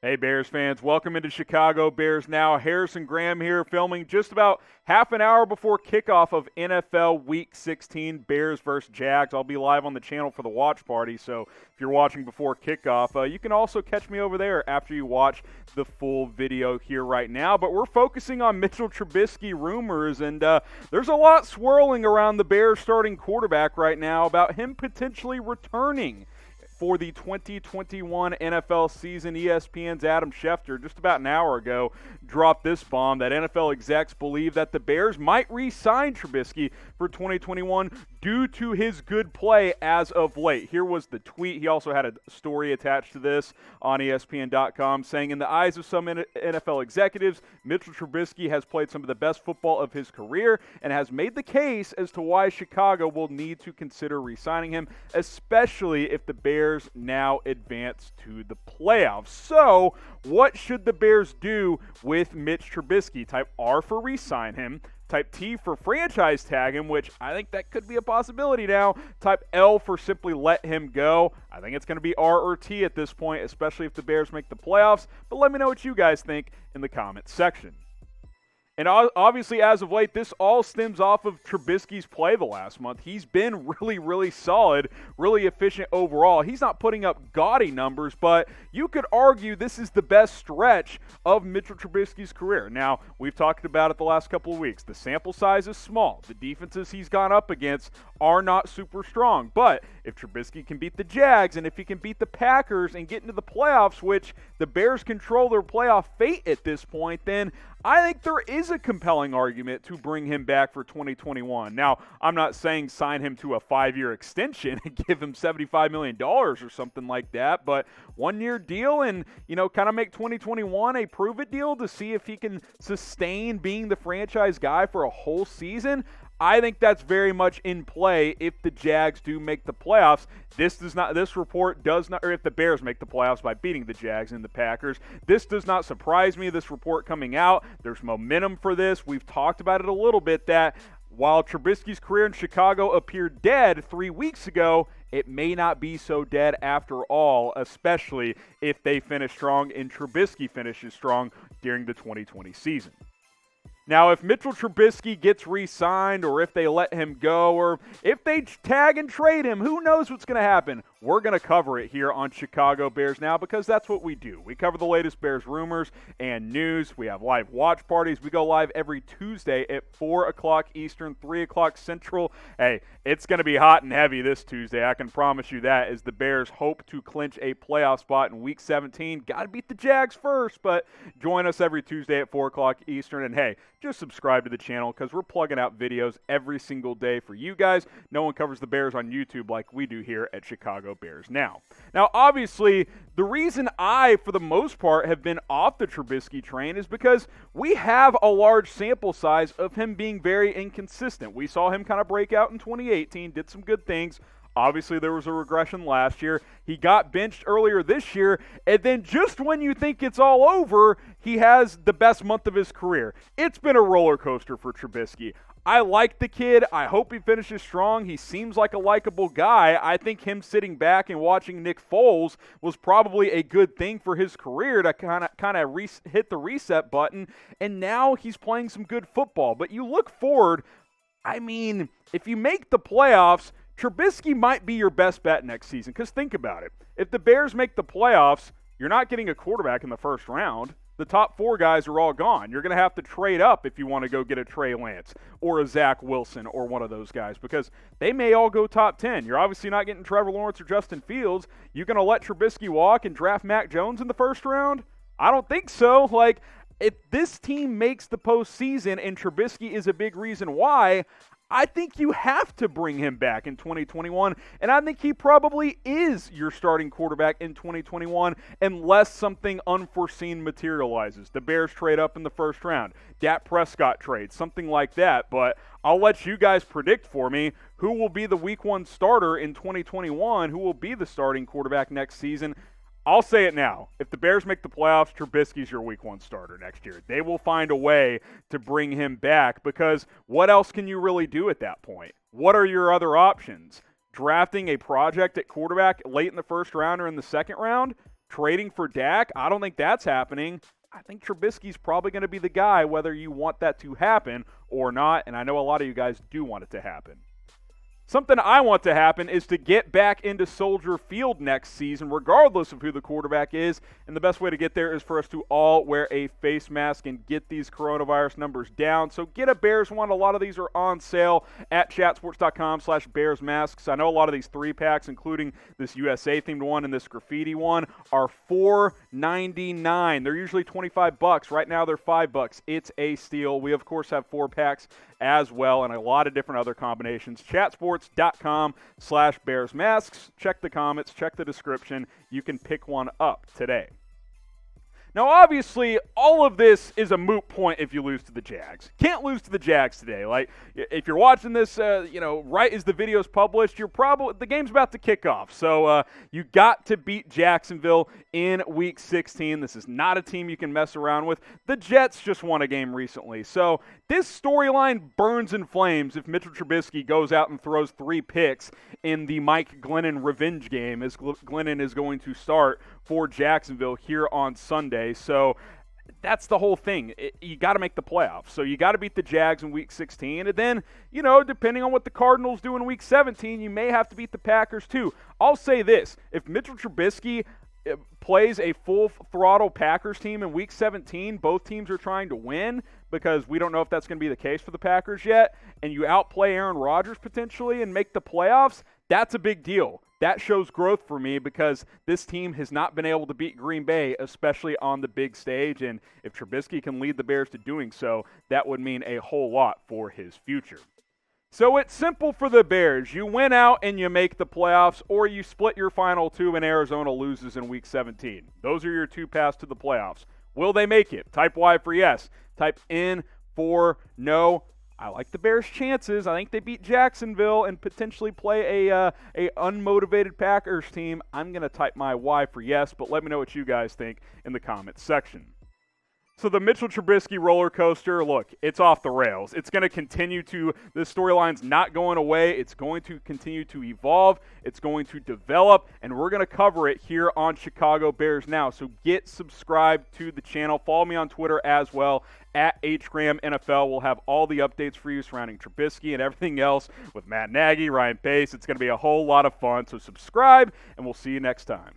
Hey Bears fans, welcome into Chicago Bears Now. Harrison Graham here, filming just about half an hour before kickoff of NFL Week 16, Bears versus Jags. I'll be live on the channel for the watch party, so if you're watching before kickoff, you can also catch me over there after you watch the full video here right now. But we're focusing on Mitchell Trubisky rumors, and there's a lot swirling around the Bears starting quarterback right now about him potentially returning for the 2021 NFL season. ESPN's Adam Schefter, just about an hour ago, dropped this bomb that NFL execs believe that the Bears might re-sign Trubisky for 2021 due to his good play as of late. Here was the tweet. He also had a story attached to this on ESPN.com saying, in the eyes of some NFL executives, Mitchell Trubisky has played some of the best football of his career and has made the case as to why Chicago will need to consider re-signing him, especially if the Bears now advance to the playoffs. So, what should the Bears do with Mitch Trubisky? Type R for re-sign him. Type T for franchise tag him, which I think that could be a possibility now. Type L for simply let him go. I think it's going to be R or T at this point, especially if the Bears make the playoffs. But let me know what you guys think in the comments section. And obviously, as of late, this all stems off of Trubisky's play the last month. He's been really, really solid, really efficient overall. He's not putting up gaudy numbers, but you could argue this is the best stretch of Mitchell Trubisky's career. Now, we've talked about it the last couple of weeks. The sample size is small. The defenses he's gone up against are not super strong. But if Trubisky can beat the Jags and if he can beat the Packers and get into the playoffs, which the Bears control their playoff fate at this point, then I think there is a compelling argument to bring him back for 2021. Now, I'm not saying sign him to a 5-year extension and give him $75 million or something like that, but 1-year deal and, kind of make 2021 a prove-it deal to see if he can sustain being the franchise guy for a whole season. I think that's very much in play if the Jags do make the playoffs. This report does not, or if the Bears make the playoffs by beating the Jags and the Packers. This does not surprise me, this report coming out. There's momentum for this. We've talked about it a little bit that while Trubisky's career in Chicago appeared dead 3 weeks ago, it may not be so dead after all, especially if they finish strong and Trubisky finishes strong during the 2020 season. Now, if Mitchell Trubisky gets re-signed or if they let him go or if they tag and trade him, who knows what's going to happen? We're going to cover it here on Chicago Bears Now because that's what we do. We cover the latest Bears rumors and news. We have live watch parties. We go live every Tuesday at 4 o'clock Eastern, 3 o'clock Central. Hey, it's going to be hot and heavy this Tuesday. I can promise you that as the Bears hope to clinch a playoff spot in Week 17. Got to beat the Jags first, but join us every Tuesday at 4 o'clock Eastern. And hey, just subscribe to the channel because we're plugging out videos every single day for you guys. No one covers the Bears on YouTube like we do here at Chicago Bears Now. Now, obviously, the reason I, for the most part, have been off the Trubisky train is because we have a large sample size of him being very inconsistent. We saw him kind of break out in 2018, did some good things. Obviously, there was a regression last year. He got benched earlier this year, and then just when you think it's all over, he has the best month of his career. It's been a roller coaster for Trubisky. I like the kid. I hope he finishes strong. He seems like a likable guy. I think him sitting back and watching Nick Foles was probably a good thing for his career to kind of hit the reset button, and now he's playing some good football. But you look forward, if you make the playoffs, Trubisky might be your best bet next season because think about it. If the Bears make the playoffs, you're not getting a quarterback in the first round. The top 4 guys are all gone. You're going to have to trade up if you want to go get a Trey Lance or a Zach Wilson or one of those guys because they may all go top 10. You're obviously not getting Trevor Lawrence or Justin Fields. You going to let Trubisky walk and draft Mac Jones in the first round? I don't think so. If this team makes the postseason and Trubisky is a big reason why, I think you have to bring him back in 2021, and I think he probably is your starting quarterback in 2021 unless something unforeseen materializes. The Bears trade up in the first round, Dak Prescott trade, something like that, but I'll let you guys predict for me who will be the Week 1 starter in 2021, who will be the starting quarterback next season. I'll say it now. If the Bears make the playoffs, Trubisky's your Week 1 starter next year. They will find a way to bring him back because what else can you really do at that point? What are your other options? Drafting a project at quarterback late in the first round or in the second round? trading for Dak, I don't think that's happening. I think Trubisky's probably going to be the guy, whether you want that to happen or not, and I know a lot of you guys do want it to happen. Something I want to happen is to get back into Soldier Field next season, regardless of who the quarterback is. And the best way to get there is for us to all wear a face mask and get these coronavirus numbers down. So get a Bears one. A lot of these are on sale at chatsports.com/BearsMasks. I know a lot of these 3-packs, including this USA-themed one and this graffiti one, are $4.99. They're usually $25. Right now they're $5. It's a steal. We, of course, have 4-packs as well and a lot of different other combinations. Chatsports.com/BearsMasks. Check the comments, check the description. You can pick one up today. Now, obviously, all of this is a moot point if you lose to the Jags. Can't lose to the Jags today. Like, if you're watching this, right as the video's published, the game's about to kick off. So you got to beat Jacksonville in Week 16. This is not a team you can mess around with. The Jets just won a game recently. So this storyline burns in flames if Mitchell Trubisky goes out and throws 3 picks in the Mike Glennon revenge game, as Glennon is going to start for Jacksonville here on Sunday. So that's the whole thing. You got to make the playoffs. So you got to beat the Jags in Week 16. And then, depending on what the Cardinals do in Week 17, you may have to beat the Packers too. I'll say this. If Mitchell Trubisky plays a full-throttle Packers team in Week 17, both teams are trying to win because we don't know if that's going to be the case for the Packers yet, and you outplay Aaron Rodgers potentially and make the playoffs, that's a big deal. That shows growth for me because this team has not been able to beat Green Bay, especially on the big stage. And if Trubisky can lead the Bears to doing so, that would mean a whole lot for his future. So it's simple for the Bears. You win out and you make the playoffs, or you split your final 2 and Arizona loses in Week 17. Those are your 2 paths to the playoffs. Will they make it? Type Y for yes. Type N for no. I like the Bears' chances. I think they beat Jacksonville and potentially play a unmotivated Packers team. I'm going to type my Y for yes, but let me know what you guys think in the comments section. So the Mitchell Trubisky roller coaster, look, it's off the rails. It's going to continue to, this storyline's not going away. It's going to continue to evolve. It's going to develop, and we're going to cover it here on Chicago Bears Now. So get subscribed to the channel. Follow me on Twitter as well, at HGramNFL. We'll have all the updates for you surrounding Trubisky and everything else with Matt Nagy, Ryan Pace. It's going to be a whole lot of fun. So subscribe, and we'll see you next time.